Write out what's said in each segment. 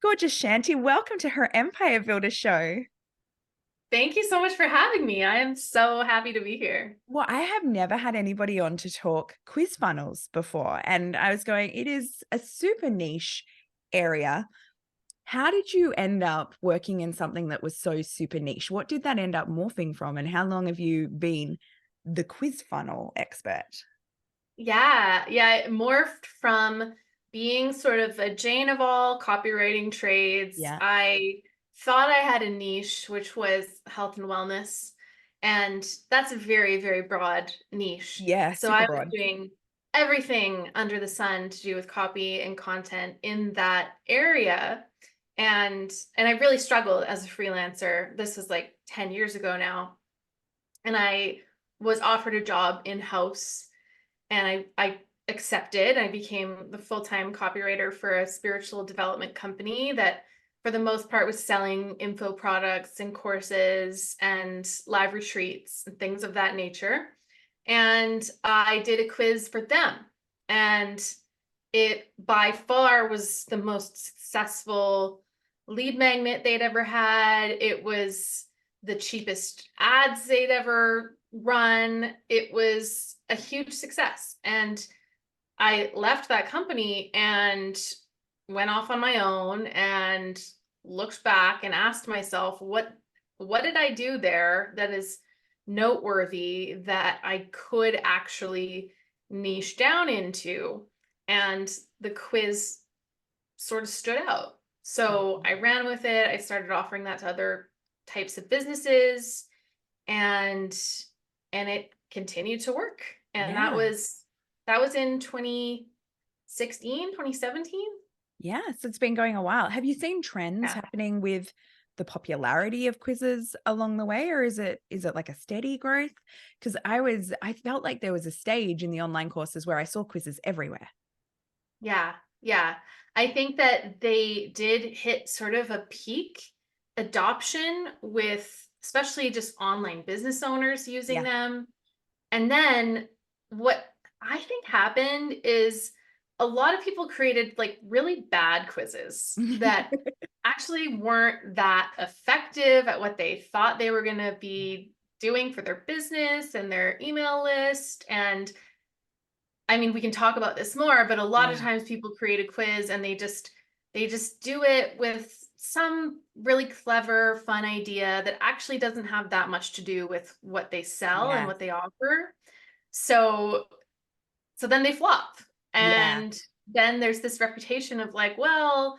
Gorgeous Shanti, welcome to her Empire Builder show. Thank you so much for having me. I am so happy to be here. Well, I have never had anybody on to talk quiz funnels before, and I was going, it is a super niche area. How did you end up working in something that was so super niche? What did that end up morphing from, and how long have you been the quiz funnel expert? Yeah, it morphed from being sort of a Jane of all copywriting trades. Yeah. I thought I had a niche, which was health and wellness. And that's a very, very broad niche. Yeah, So super I was broad. doing everything under the sun to do with copy and content in that area. And I really struggled as a freelancer. This was like 10 years ago now. And I was offered a job in-house and I accepted. I became the full-time copywriter for a spiritual development company that for the most part was selling info products and courses and live retreats and things of that nature. And I did a quiz for them. And it by far was the most successful lead magnet they'd ever had. It was the cheapest ads they'd ever run. It was a huge success. And I left that company and went off on my own and looked back and asked myself, what did I do there that is noteworthy that I could actually niche down into? And the quiz sort of stood out. So I ran with it. I started offering that to other types of businesses and it continued to work. And Yeah. that was in 2016, 2017. Yeah, so it's been going a while. Have you seen trends Yeah. happening with the popularity of quizzes along the way, or is it like a steady growth? Because I felt like there was a stage in the online courses where I saw quizzes everywhere. Yeah. Yeah. I think that they did hit sort of a peak adoption with especially just online business owners using Yeah. them. And then what I think happened is a lot of people created like really bad quizzes that actually weren't that effective at what they thought they were going to be doing for their business and their email list. And I mean, we can talk about this more, but a lot of Yeah. times people create a quiz and they just do it with some really clever, fun idea that actually doesn't have that much to do with what they sell and Yeah. what they offer. So then they flop. Yeah. And then there's this reputation of like, well,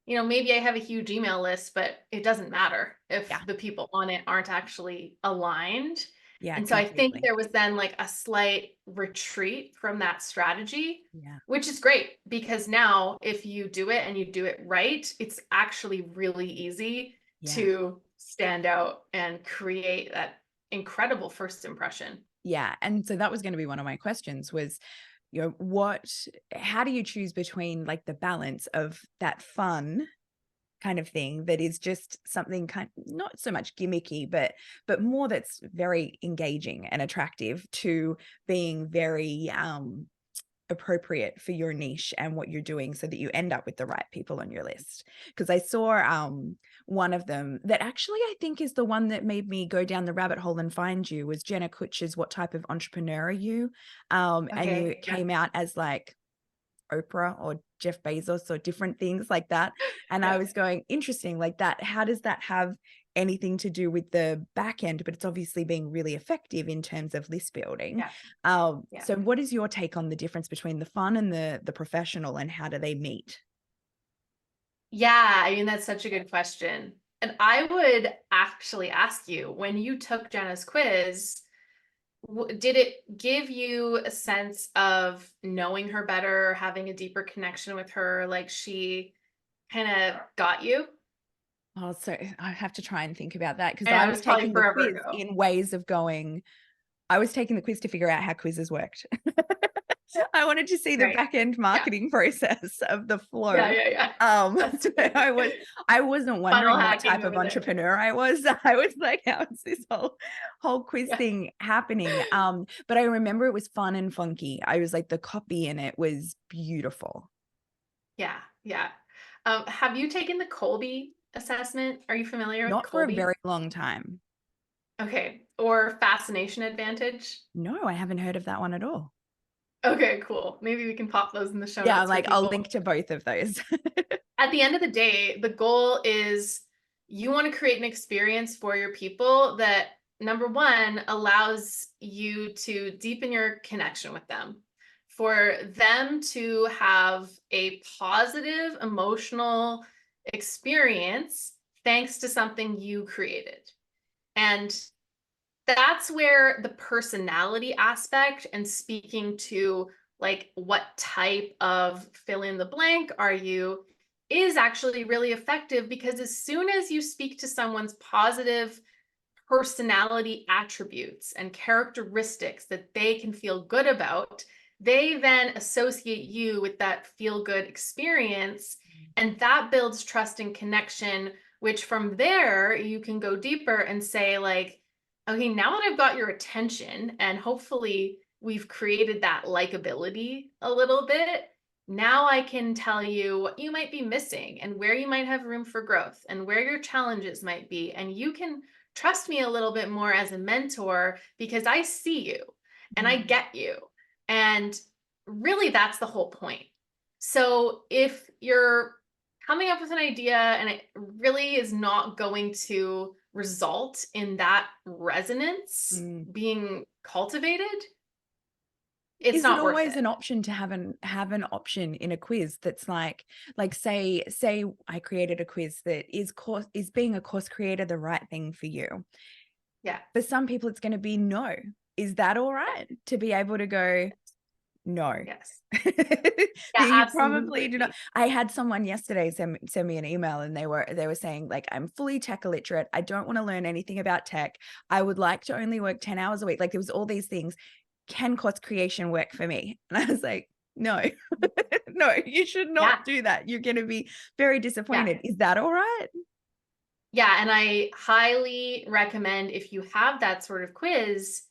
maybe I have a huge email list, but it doesn't matter if Yeah. the people on it aren't actually aligned. Yeah, And so I think completely. there was then like a slight retreat from that strategy, Yeah. which is great because now if you do it and you do it right, it's actually really easy Yeah. to stand out and create that incredible first impression. Yeah. And so that was going to be one of my questions was, how do you choose between like the balance of that fun kind of thing that is just something kind not so much gimmicky, but more that's very engaging and attractive to being very appropriate for your niche and what you're doing so that you end up with the right people on your list. Because I saw one of them that actually I think is the one that made me go down the rabbit hole and find you was Jenna Kutcher's What Type of Entrepreneur Are You? And you Okay. Yeah. came out as like Oprah or Jeff Bezos or different things like that. And I Yeah. was going, interesting, like that. How does that have anything to do with the back end? But it's obviously being really effective in terms of list building. Yeah. Yeah. So what is your take on the difference between the fun and the professional, and how do they meet? Yeah, I mean, that's such a good question. And I would actually ask you, when you took Jenna's quiz, did it give you a sense of knowing her better, having a deeper connection with her, like she kind of got you? Oh, so I have to try and think about that because And I it was was probably taking the forever quiz ago. in ways of going, I was taking the quiz to figure out how quizzes worked. I wanted to see the Right. back end Yeah. marketing process of the Yeah. flow. Yeah. Yeah. That's So good. I wasn't Funnel wondering what hacking type of over there. entrepreneur I was. I was like, how is this whole quiz Yeah. thing happening? But I remember it was fun and funky. I was like, the copy in it was beautiful. Yeah. Yeah. Have you taken the Colby assessment? Are you familiar with Not for a Colby? very long time. Okay. Or fascination advantage? No, I haven't heard of that one at all. Okay, cool. Maybe we can pop those in the show Yeah, notes for like I'll people. link to both of those. At the end of the day, the goal is you want to create an experience for your people that, number one, allows you to deepen your connection with them, for them to have a positive emotional experience thanks to something you created. And that's where the personality aspect and speaking to like what type of fill in the blank are you is actually really effective, because as soon as you speak to someone's positive personality attributes and characteristics that they can feel good about, they then associate you with that feel good experience. And that builds trust and connection, which from there you can go deeper and say, like, okay, now that I've got your attention and hopefully we've created that likability a little bit, now I can tell you what you might be missing and where you might have room for growth and where your challenges might be. And you can trust me a little bit more as a mentor because I see you and I Mm. get you. And really, that's the whole point. So if you're coming up with an idea and it really is not going to result in that resonance Mm. being cultivated, it's Is it not worth always it. an option to have an option in a quiz that's like say I created a quiz that is being a course creator the right thing for you? Yeah. For some people, it's going to be no. Is that all Yeah. right to be able to go, no? Yes. That Yeah, you probably do not. absolutely. I had someone yesterday send me an email, and they were saying, like, I'm fully tech illiterate. I don't want to learn anything about tech. I would like to only work 10 hours a week. Like, there was all these things. Can course creation work for me? And I was like, no, no, you should not Yeah. do that. You're going to be very Yeah. disappointed. Is that all right? Yeah, and I highly recommend, if you have that sort of quiz,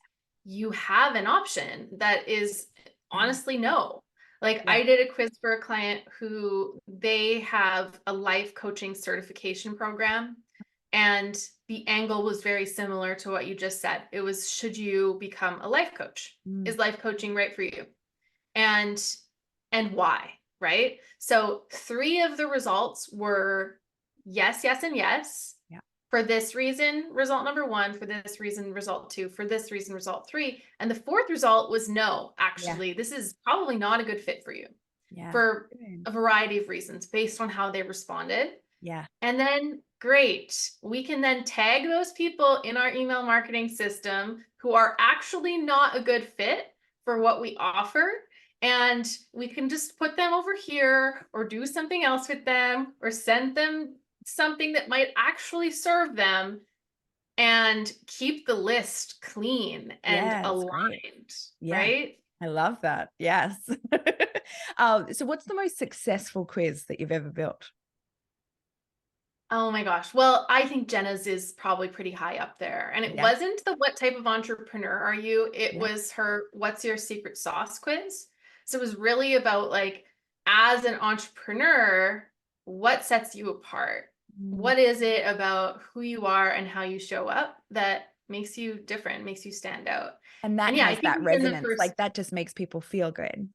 you have an option that is Yeah. honestly no. Like Yeah. I did a quiz for a client who they have a life coaching certification program, and the angle was very similar to what you just said. It was, should you become a life coach? Mm. Is life coaching right for you? And why, right? So 3 of the results were yes, yes, and yes. Yeah. For this reason, result number 1, for this reason, result 2, for this reason, result 3. And the 4th result was no, Yeah. actually, this is probably not a good fit for you Yeah. for Good. a variety of reasons based on how they responded. Yeah. And then, great, we can then tag those people in our email marketing system who are actually not a good fit for what we offer. And we can just put them over here or do something else with them or send them something that might actually serve them and keep the list clean and Yeah, it's great. aligned, Yeah, right? I love that. Yes. So what's the most successful quiz that you've ever built? Oh my gosh. Well, I think Jenna's is probably pretty high up there. And it Yeah, wasn't the what type of entrepreneur are you? It yeah. was her what's your secret sauce quiz. So it was really about, like, as an entrepreneur, what sets you apart? Mm. What is it about who you are and how you show up that makes you different, makes you stand out? And that And yeah, I has think that within the resonance, first. like, that just makes people feel good.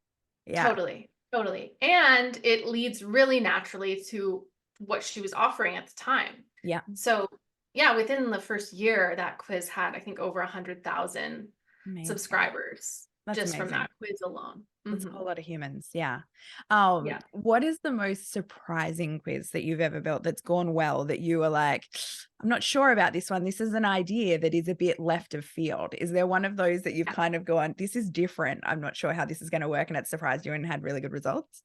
Yeah, Totally, totally. And it leads really naturally to what she was offering at the time. yeah, So, yeah, within the first year, that quiz had, I think, over 100,000 amazing. subscribers That's just from amazing. that quiz alone. That's a Mhm. whole lot of humans, yeah. Yeah. What is the most surprising quiz that you've ever built that's gone well, that you were like, "I'm not sure about this one. This is an idea that is a bit left of field." Is there one of those that you've Yeah. kind of gone, "This is different. I'm not sure how this is gonna work," and it surprised you and had really good results?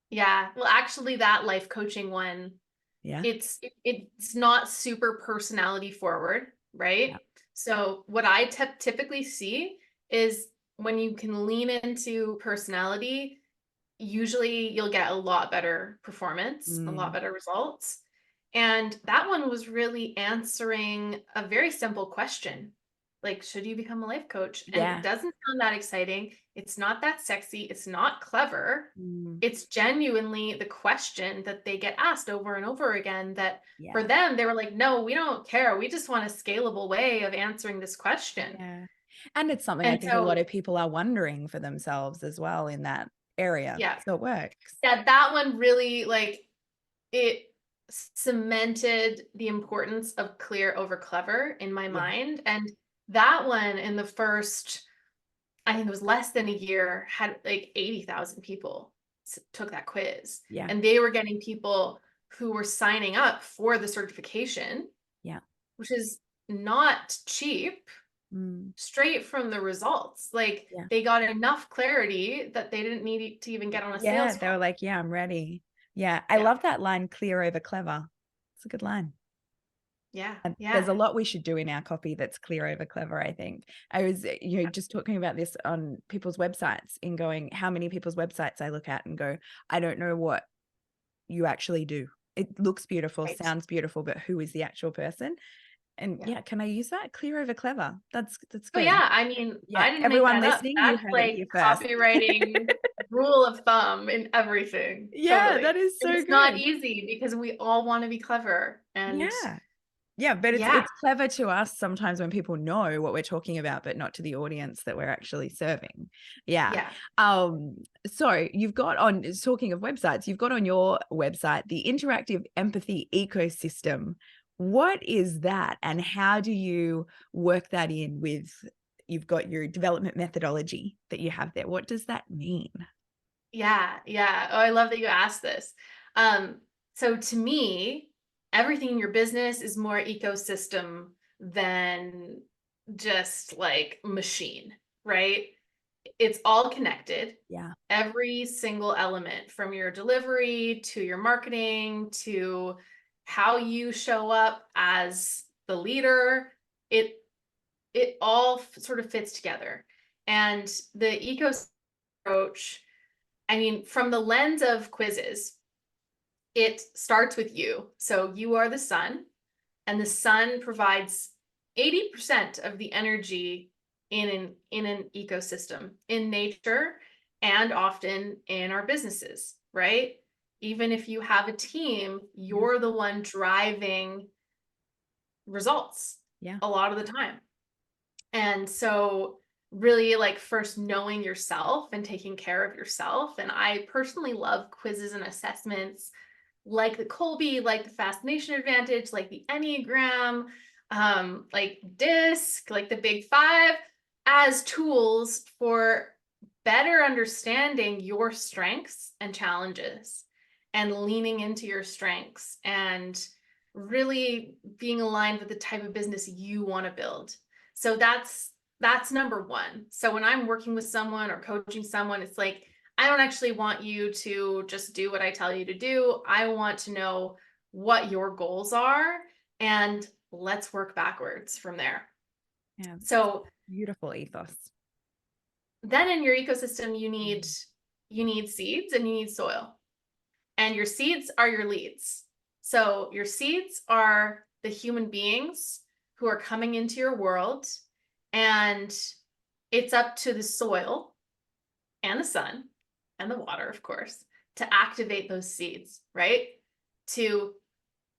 Yeah. Well, actually, that life coaching one, Yeah, it's not super personality forward, yeah. right? So what I typically see is when you can lean into personality, usually you'll get a lot better performance, a lot Mm, better results. And that one was really answering a very simple question. like, should you become a life coach? And it Yeah. doesn't sound that exciting. It's not that sexy. It's not clever. Mm, It's genuinely the question that they get asked over and over again, that for yeah. them, they were like, no, we don't care. We just want a scalable way of answering this question. Yeah. And it's something I And think a lot so, of people are wondering for themselves as well in that area. yeah, So it works. yeah, that one really, like, it cemented the importance of clear over clever in my Yeah. mind. And that one, in the first, I think it was less than a year, had like 80,000 people took that quiz. Yeah. And they were getting people who were signing up for the certification, Yeah. which is not cheap, Mm, straight from the results. Like, yeah. they got enough clarity that they didn't need to even get on a Yeah. sales They were call. like, yeah, I'm ready. Yeah. I Yeah. love that line, clear over clever. It's a good line. Yeah. And there's Yeah. a lot we should do in our copy that's clear over clever, I think. I was, just talking about this on people's websites in going, how many people's websites I look at and go, I don't know what you actually do. It looks beautiful, Right. sounds beautiful, but who is the actual person? And Yeah. yeah, can I use that? Clear over clever. That's Oh, good. yeah, I mean, Yeah, I didn't make everyone that up. listening, you That's heard it like here first. copywriting rule of thumb in everything, Yeah, that totally. is And so it's not good. easy because we all wanna be clever, and Yeah. Yeah, but it's yeah, it's clever to us sometimes when people know what we're talking about, but not to the audience that we're actually serving. Yeah. yeah, Um, so you've got on talking of websites, you've got on your website the interactive empathy ecosystem. What is that and how do you work that in with you've got your development methodology that you have there? What does that mean? yeah, yeah. Oh, I love that you asked this. Um, so to me, everything in your business is more ecosystem than just like machine, right? It's all connected. Yeah. Every single element, from your delivery to your marketing to how you show up as the leader, it it all sort of fits together. And the ecosystem approach, I mean, from the lens of quizzes, it starts with you. So you are the sun, and the sun provides 80% of the energy in an ecosystem, in nature, and often in our businesses, right? Even if you have a team, Yeah. you're the one driving results Yeah. a lot of the time. And so, really, like, first knowing yourself and taking care of yourself. And I personally love quizzes and assessments like the Colby, like the Fascination Advantage, like the Enneagram, like DISC, like the Big Five, as tools for better understanding your strengths and challenges, and leaning into your strengths, and really being aligned with the type of business you want to build. So that's number one. So when I'm working with someone or coaching someone, it's like, I don't actually want you to just do what I tell you to do. I want to know what your goals are, and let's work backwards from there. Yeah. So Beautiful ethos. then in your ecosystem, Mm. you need seeds and you need soil. And your seeds are your leads. So your seeds are the human beings who are coming into your world, and it's up to the soil and the sun and the water, of course, to activate those seeds, right? To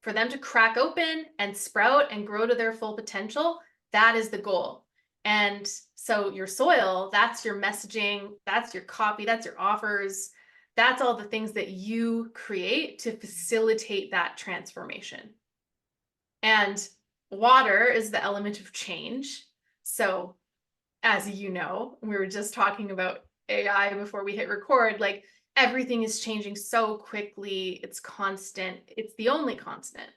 For them to crack open and sprout and grow to their full potential. That is the goal. And so your soil, that's your messaging, that's your copy, that's your offers, that's all the things that you create to facilitate that transformation. And water is the element of change. So, as you know, we were just talking about AI before we hit record, like, everything is changing so quickly, it's constant, it's the only constant.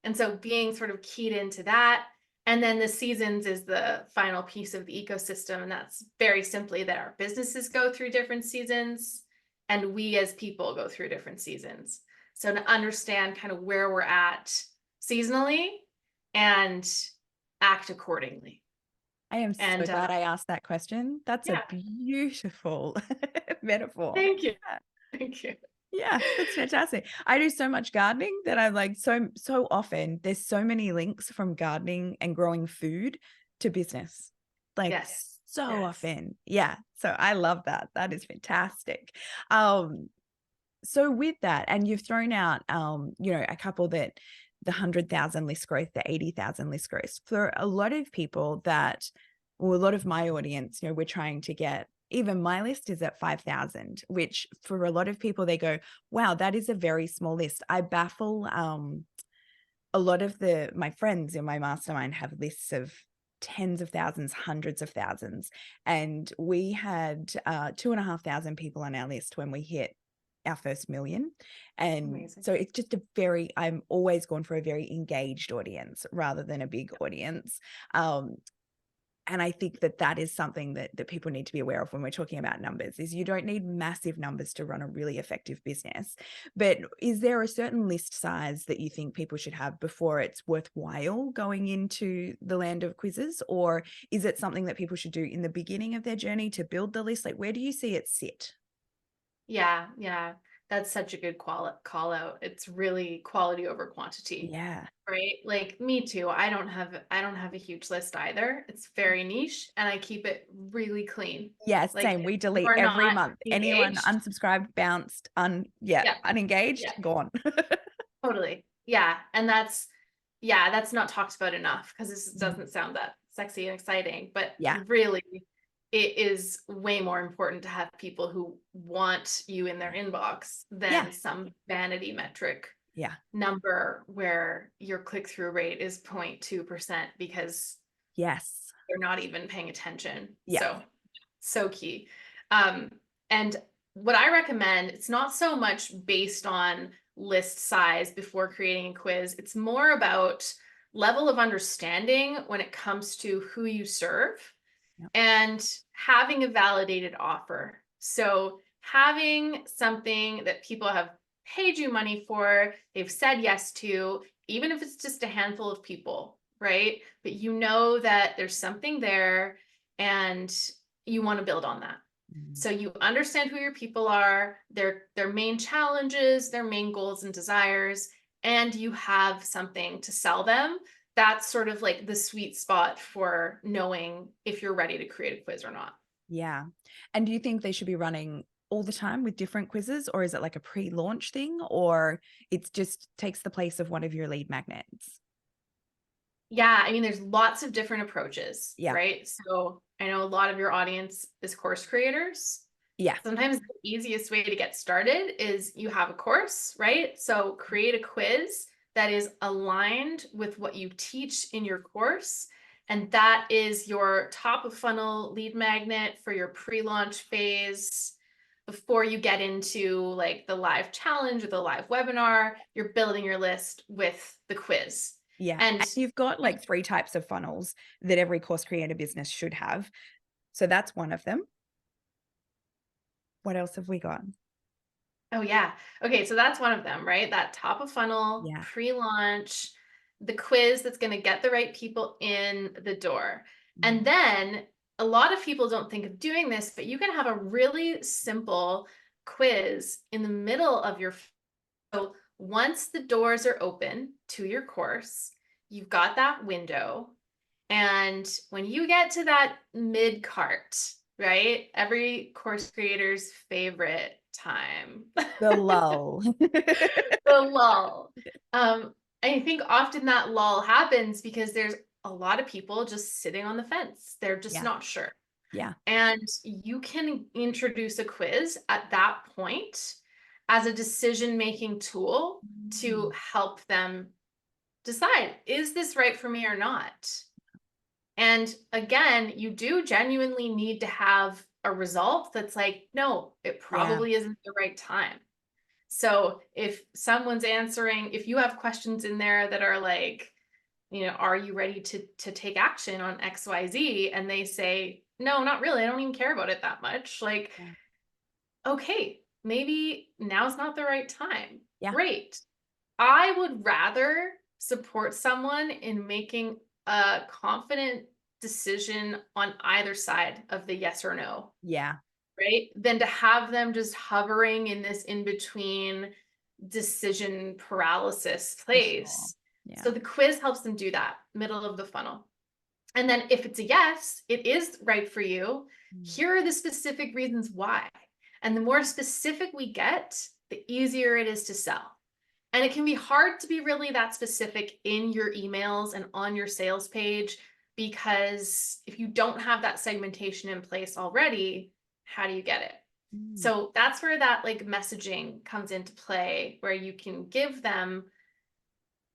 And so being sort of keyed into that. And then the seasons is the final piece of the ecosystem. And that's very simply that our businesses go through different seasons, and we as people go through different seasons. So to understand kind of where we're at seasonally and act accordingly. I am so And glad I asked that question. That's a yeah, beautiful metaphor. thank you. Yeah. Thank you. Yeah, that's fantastic. I do so much gardening that I'm like so often there's so many links from gardening and growing food to business, like Yes. so Yes. often. Yeah. So I love that. That is fantastic. Um, so with that, and you've thrown out, a couple that the 100,000 list growth, the 80,000 list growth for a lot of people that, well, a lot of my audience, we're trying to get, even my list is at 5,000, which for a lot of people, they go, wow, that is a very small list. I baffle, a lot of my friends in my mastermind have lists of tens of thousands, hundreds of thousands. And we had 2,500 people on our list when we hit our first million. And Amazing. so it's just I'm always going for a very engaged audience rather than a big audience. Um, and I think that that is something that people need to be aware of when we're talking about numbers, is you don't need massive numbers to run a really effective business. But is there a certain list size that you think people should have before it's worthwhile going into the land of quizzes? Or is it something that people should do in the beginning of their journey to build the list? Like, where do you see it sit? Yeah, yeah. That's such a good call out. It's really quality over quantity, Yeah. right? Like me too. I don't have a huge list either. It's very niche and I keep it really clean. Yeah, Like same. We if delete you're every not month. Anyone engaged, unsubscribed, bounced, yeah, yeah, unengaged, yeah, gone. totally. Yeah. And that's not talked about enough because this Mm. doesn't sound that sexy and exciting, but Yeah. really it is way more important to have people who want you in their inbox Yeah. than some vanity metric Yeah. number where your click-through rate is 0.2% because Yes. they're not even paying attention. Yeah. So key. Um, and what I recommend, it's not so much based on list size before creating a quiz. It's more about level of understanding when it comes to who you serve Yeah. and having a validated offer. So having something that people have paid you money for, they've said yes to, even if it's just a handful of people, right? But you know that there's something there and you want to build on that. Mm. So you understand who your people are, their main challenges, their main goals and desires, and you have something to sell them. That's sort of like the sweet spot for knowing if you're ready to create a quiz or not. Yeah. And do you think they should be running all the time with different quizzes, or is it like a pre-launch thing, or it just takes the place of one of your lead magnets? Yeah, I mean, there's lots of different approaches, Yeah. right? So I know a lot of your audience is course creators. Yeah. Sometimes the easiest way to get started is you have a course, right? So create a quiz that is aligned with what you teach in your course. And that is your top of funnel lead magnet for your pre-launch phase. Before you get into like the live challenge or the live webinar, you're building your list with the quiz. Yeah. And And you've got like 3 types of funnels that every course creator business should have. So that's one of them. What else have we got? oh yeah. Okay, so that's one of them, right? That top of funnel, Yeah. pre-launch, the quiz that's going to get the right people in the door. And Mm. then a lot of people don't think of doing this, but you can have a really simple quiz in the middle of your so once the doors are open to your course, you've got that window. And when you get to that mid cart, right? Every course creator's favorite time. The lull. The lull. I think often that lull happens because there's a lot of people just sitting on the fence. They're just Yeah. not sure. Yeah. And you can introduce a quiz at that point as a decision-making tool to Mm. help them decide, is this right for me or not? And again, you do genuinely need to have a result that's like, no, it Yeah. probably isn't the right time. So if someone's answering, if you have questions in there that are like, are you ready to take action on XYZ? And they say, no, not really. I don't even care about it that much. Like, Yeah. okay, maybe now's not the right time. Yeah. Great. I would rather support someone in making a confident decision on either side of the yes or no, Yeah. right? Than to have them just hovering in this in between decision paralysis For sure. place. Yeah. So the quiz helps them do that, middle of the funnel. And then if it's a yes, it is right for you. Mm. Here are the specific reasons why. And the more specific we get, the easier it is to sell. And it can be hard to be really that specific in your emails and on your sales page, because if you don't have that segmentation in place already, how do you get it? Mm. So that's where that like messaging comes into play, where you can give them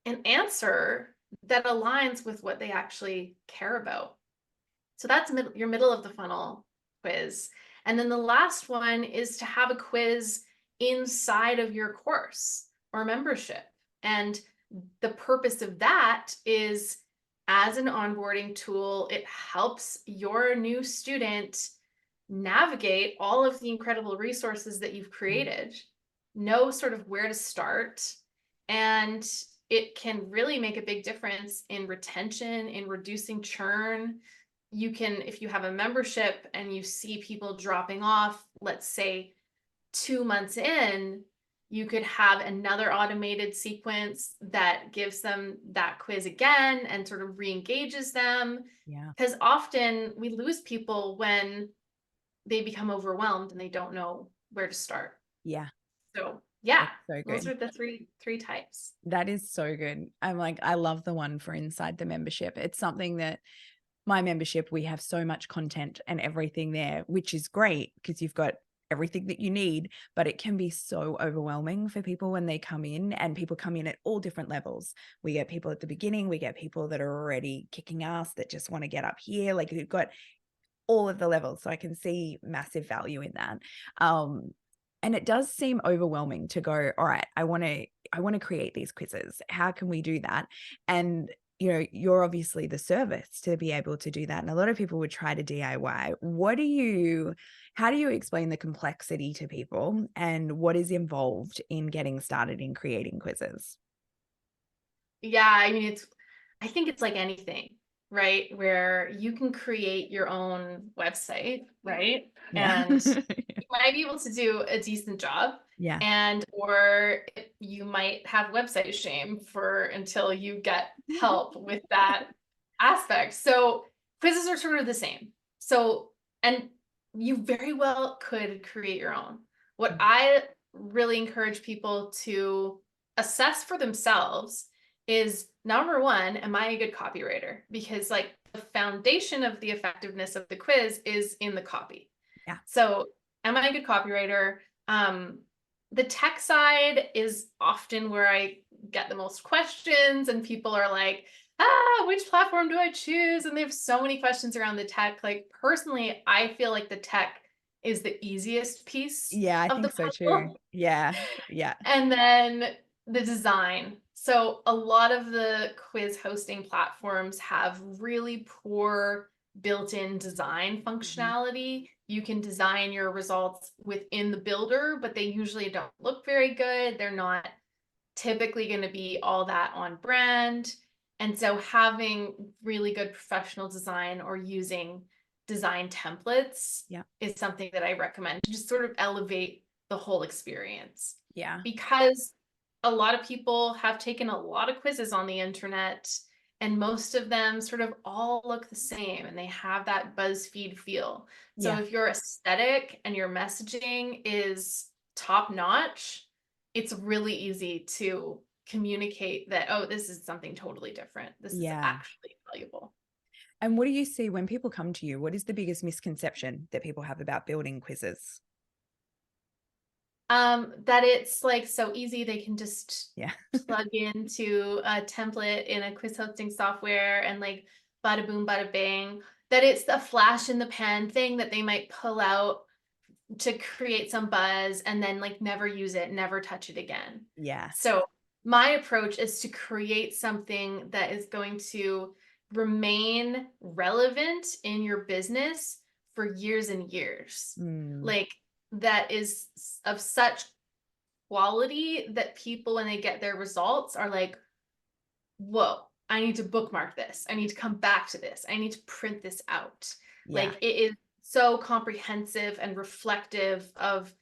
an answer that aligns with what they actually care about. So that's your middle of the funnel quiz. And then the last one is to have a quiz inside of your course or membership. And the purpose of that is, as an onboarding tool, it helps your new student navigate all of the incredible resources that you've created, know sort of where to start, and it can really make a big difference in retention, in reducing churn. You can, if you have a membership and you see people dropping off, let's say 2 months in, you could have another automated sequence that gives them that quiz again and sort of re-engages them. Yeah. Because often we lose people when they become overwhelmed and they don't know where to start. Yeah. So yeah, That's so those good. are the three types. That is so good. I'm like, I love the one for inside the membership. It's something that my membership, we have so much content and everything there, which is great because you've got everything that you need, but it can be so overwhelming for people when they come in, and people come in at all different levels. We get people at the beginning, we get people that are already kicking ass that just want to get up here. Like you've got all of the levels. So I can see massive value in that. And it does seem overwhelming to go, all right, I want to create these quizzes. How can we do that? And you're obviously the service to be able to do that. And a lot of people would try to DIY. How do you explain the complexity to people, and what is involved in getting started in creating quizzes? Yeah, I mean, I think it's like anything, right? Where you can create your own website, right? Yeah. And you might be able to do a decent job, Yeah. or you might have website shame for until you get help with that aspect. So quizzes are sort of the same. So, and you very well could create your own. What I really encourage people to assess for themselves is, number one, am I a good copywriter? Because like the foundation of the effectiveness of the quiz is in the copy. Yeah. So am I a good copywriter? The tech side is often where I get the most questions, and people are like, which platform do I choose? And they have so many questions around the tech. Like personally, I feel like the tech is the easiest piece Yeah, I of the think so too. puzzle. Yeah. Yeah. And then the design. So a lot of the quiz hosting platforms have really poor built-in design Mhm. functionality. You can design your results within the builder, but they usually don't look very good. They're not typically going to be all that on brand. And so having really good professional design or using design templates Yeah. is something that I recommend to just sort of elevate the whole experience. Yeah. Because a lot of people have taken a lot of quizzes on the internet, and most of them sort of all look the same and they have that BuzzFeed feel. So Yeah. if your aesthetic and your messaging is top notch, it's really easy to communicate that, oh, this is something totally different. This is Yeah. actually valuable. And what do you see when people come to you? What is the biggest misconception that people have about building quizzes? That it's like so easy, they can just Yeah. plug into a template in a quiz hosting software and like bada boom, bada bang. That it's a flash in the pan thing that they might pull out to create some buzz and then like never use it, never touch it again. Yeah. So my approach is to create something that is going to remain relevant in your business for years and years. Mm. Like that is of such quality that people, when they get their results, are like, whoa, I need to bookmark this. I need to come back to this. I need to print this out. Yeah. Like it is so comprehensive and reflective of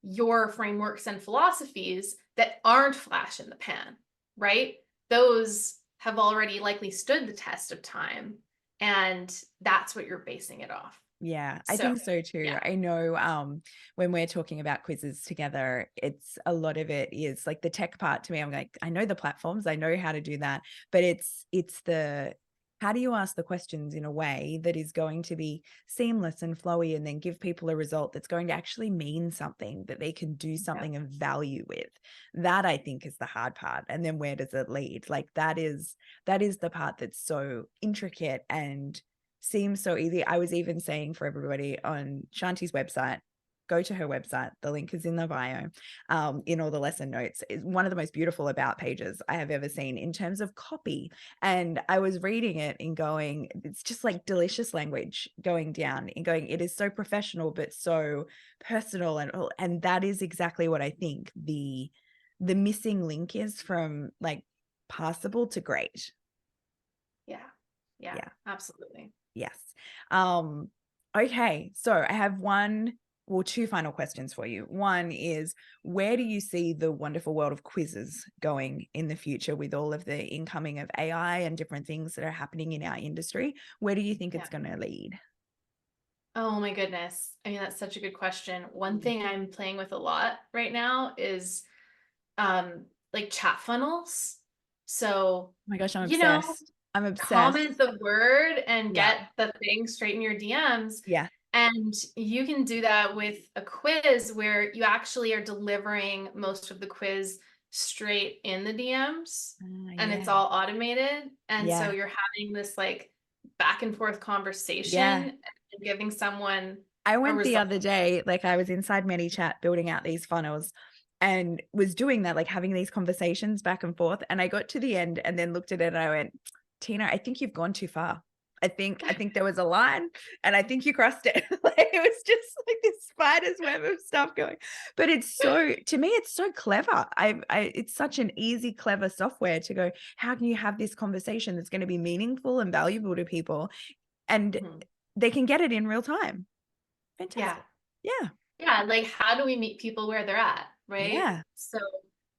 your frameworks and philosophies that aren't flash in the pan, right? Those have already likely stood the test of time. and that's what you're basing it off. Yeah, I So, think so too. yeah, I know when we're talking about quizzes together, it's a lot of it is like the tech part to me. I'm like, I know the platforms, I know how to do that, but it's the how do you ask the questions in a way that is going to be seamless and flowy and then give people a result that's going to actually mean something that they can do yeah, something of value with. That I think is the hard part. And then where does it lead? Like that is the part that's so intricate and seems so easy. I was even saying for everybody on Shanti's website, go to her website. The link is in the bio, in all the lesson notes. It's one of the most beautiful about pages I have ever seen in terms of copy. And I was reading it and going, it's just like delicious language going down and going, it is so professional, but so personal. And that is exactly what I think the missing link is from like passable to great. yeah, yeah, Yeah. absolutely. Yes. Um, okay. So I have two final questions for you. One is, where do you see the wonderful world of quizzes going in the future with all of the incoming of AI and different things that are happening in our industry? Where do you think Yeah. it's going to lead? Oh my goodness. I mean, that's such a good question. One Mm. thing I'm playing with a lot right now is like chat funnels. So, Oh my gosh, I'm you know, obsessed. I'm obsessed. comment the word and Yeah. get the thing straight in your DMs. Yeah. And you can do that with a quiz where you actually are delivering most of the quiz straight in the DMs and Yeah. it's all automated. And so Yeah. you're having this like back and forth Yeah. conversation and giving someone I a went the result. other day, like I was inside ManyChat building out these funnels and was doing that, like having these conversations back and forth. And I got to the end and then looked at it and I went, Tina, I think you've gone too far. I think there was a line and I think you crossed it. Like it was just like this spider's web of stuff going. But it's so to me, it's so clever. It's such an easy, clever software to go, how can you have this conversation that's going to be meaningful and valuable to people? And Mhm. they can get it in real time. Yeah. Fantastic. Yeah. Yeah, like how do we meet people where they're at, right? Yeah. So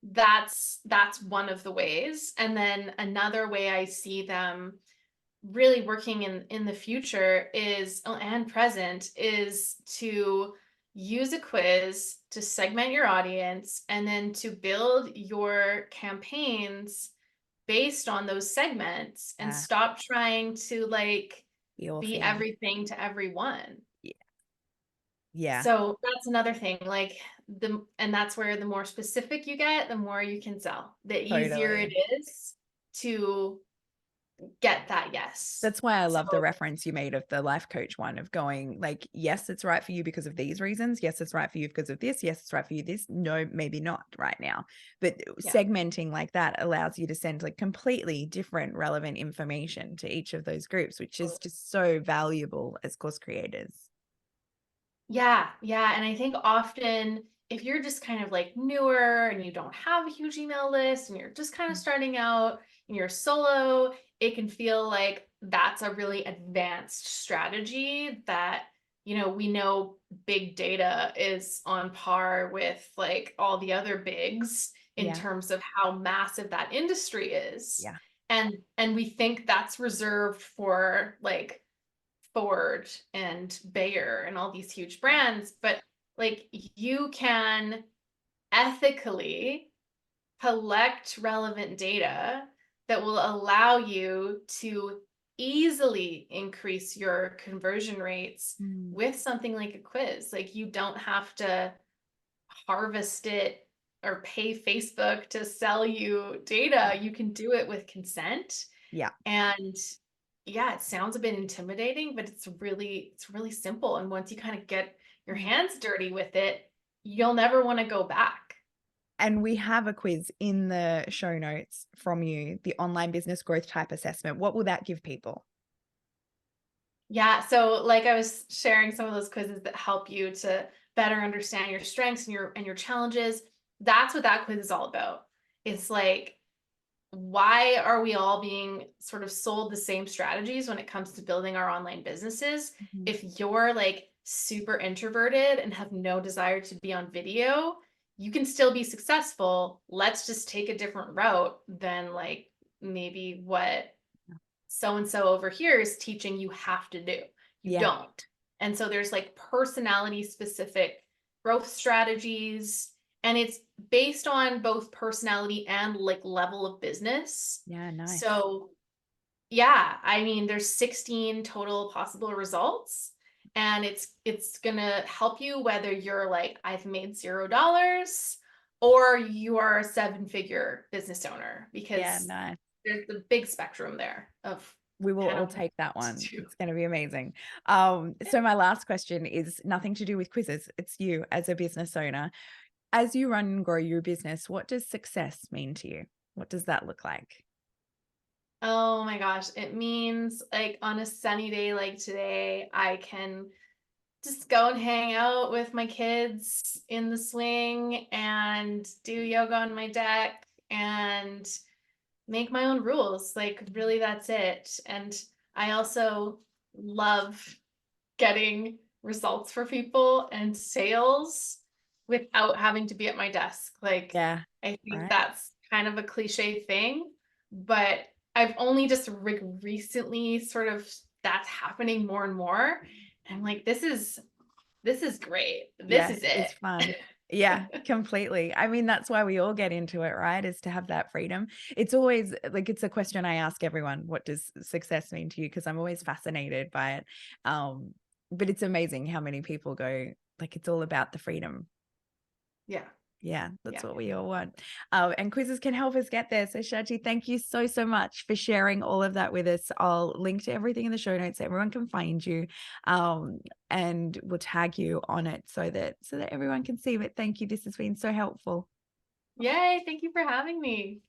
that's one of the ways. And then another way I see them really working in the future is and present is to use a quiz to segment your audience and then to build your campaigns based on those segments and Yeah. stop trying to like The all be thing. everything to everyone. Yeah. Yeah. So that's another thing, like and that's where the more specific you get, the more you can sell. The easier it Totally. is to get that yes. That's why I So love the reference you made of the life coach one of going like, yes, it's right for you because of these reasons. Yes, it's right for you because of this. Yes, it's right for you this. No, maybe not right now. But yeah. segmenting like that allows you to send like completely different relevant information to each of those groups, which is just so valuable as course creators. Yeah, yeah. And I think often if you're just kind of like newer and you don't have a huge email list and you're just kind of starting out and you're solo, it can feel like that's a really advanced strategy that, we know big data is on par with like all the other bigs in Yeah. terms of how massive that industry is. Yeah. And we think that's reserved for like Ford and Bayer and all these huge Yeah. brands, but like you can ethically collect relevant data that will allow you to easily increase your conversion rates Mm. with something like a quiz. Like you don't have to harvest it or pay Facebook to sell you data. You can do it with consent. Yeah. And yeah, it sounds a bit intimidating, but it's really simple. And once you kind of get your Yeah. hands dirty with it, you'll never want to go back. And we have a quiz in the show notes from you, the online business growth type assessment. What will that give people? Yeah, so like I was sharing some of those quizzes that help you to better understand your strengths and your challenges. That's what that quiz is all about. It's like why are we all being sort of sold the same strategies when it comes to building our online businesses? Mhm. If you're like super introverted and have no desire to be on video, you can still be successful. Let's just take a different route than like maybe what so and so over here is teaching you have to do. You Yeah. don't. And so there's like personality specific growth strategies, and it's based on both personality and like level of business. Yeah. Nice. So yeah, I mean, there's 16 total possible results, and it's gonna help you whether you're like, I've made $0 or you are a 7-figure business owner, Yeah. because Nice. there's a big spectrum there of We will kind all of take that what one. to do. It's going to be amazing. So my last question is nothing to do with quizzes. It's you as a business owner. As you run and grow your business, what does success mean to you? What does that look like? Oh my gosh, it means like on a sunny day like today, I can just go and hang out with my kids in the swing and do yoga on my deck and make my own rules. Like, really, that's it. And I also love getting results for people and sales without having to be at my desk. Like, Yeah. I think Right. that's kind of a cliche thing, but I've only just recently sort of that's happening more and more. And I'm like, this is great. This Yeah. is It's it. fun. Yeah, completely. I mean, that's why we all get into it, right? Is to have that freedom. It's always like it's a question I ask everyone, what does success mean to you? Because I'm always fascinated by it. Um, but it's amazing how many people go, like, it's all about the freedom. Yeah. Yeah, that's Yeah. what we all want. And quizzes can help us get there. So, Shanti, thank you so, so much for sharing all of that with us. I'll link to everything in the show notes so everyone can find you. Um, and we'll tag you on it so that everyone can see. But thank you. This has been so helpful. Yay. Thank you for having me.